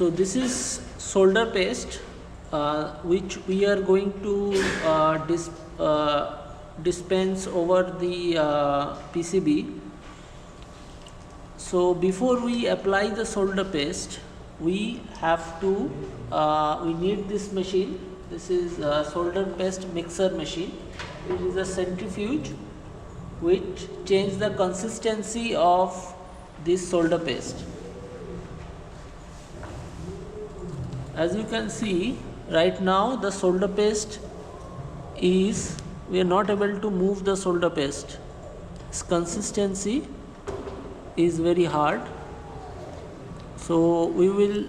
So this is solder paste which we are going to dispense over the PCB. So before we apply the solder paste, we have to we need this machine. This is a solder paste mixer machine. It is a centrifuge which changes the consistency of this solder paste. As you can see, right now the solder paste is, we are not able to move the solder paste. Its consistency is very hard. So we will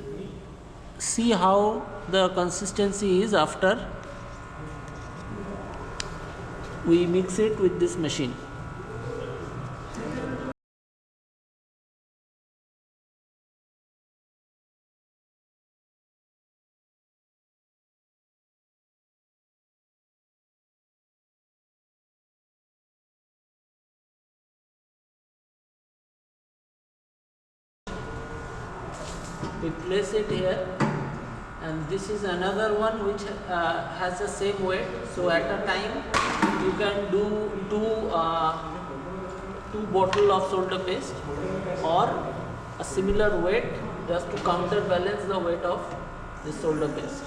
see how the consistency is after we mix it with this machine. We place it here, and this is another one which has the same weight. So at a time you can do two bottle of solder paste or a similar weight, just to counterbalance the weight of this solder paste.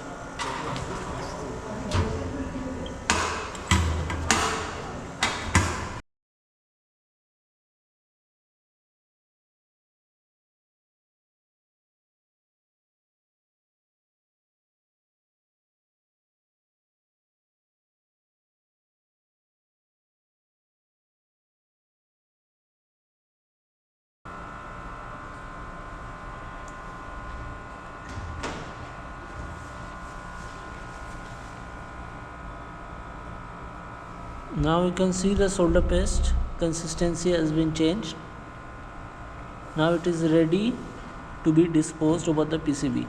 Now you can see the solder paste consistency has been changed. Now it is ready to be disposed over the PCB.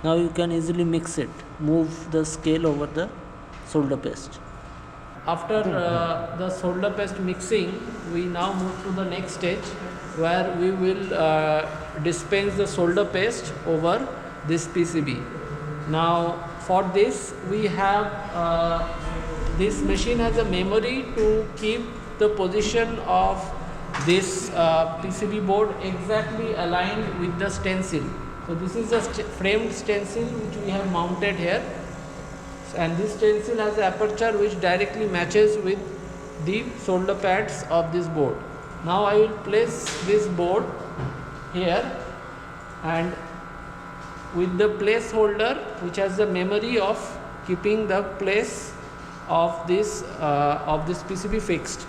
Now you can easily mix it, move the scale over the solder paste. After the solder paste mixing, we now move to the next stage where we will dispense the solder paste over this PCB. Now for this we have this machine has a memory to keep the position of this PCB board exactly aligned with the stencil. So this is a framed stencil which we have mounted here, and this stencil has an aperture which directly matches with the solder pads of this board. Now I will place this board here, and with the placeholder which has the memory of keeping the place of this PCB fixed.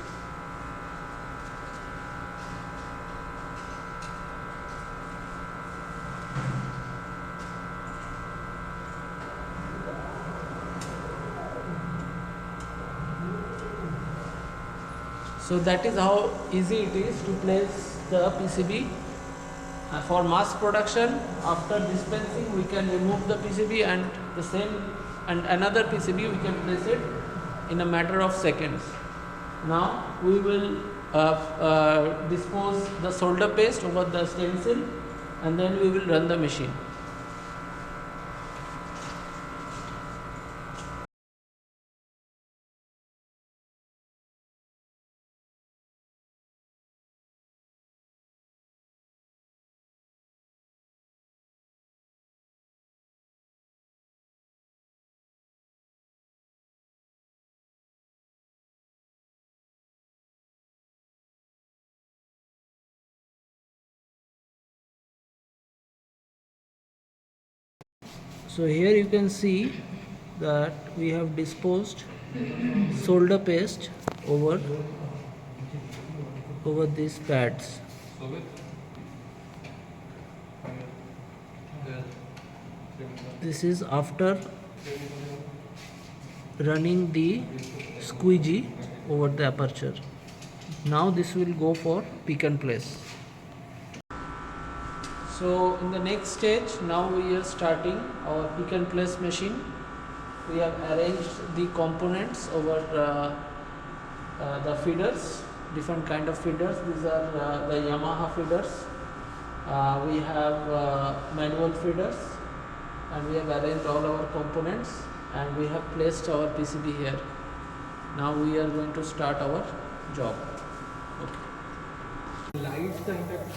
So that is how easy it is to place the PCB. For mass production, after dispensing, we can remove the PCB and another PCB we can place it in a matter of seconds. Now we will dispose the solder paste over the stencil, and then we will run the machine. So here you can see that we have disposed solder paste over these pads. This is after running the squeegee over the aperture. Now this will go for pick and place. So in the next stage, now we are starting our pick and place machine. We have arranged the components over the feeders, different kind of feeders. These are the Yamaha feeders, We have manual feeders, and we have arranged all our components, and we have placed our PCB here. Now we are going to start our job. Okay. Light the impact.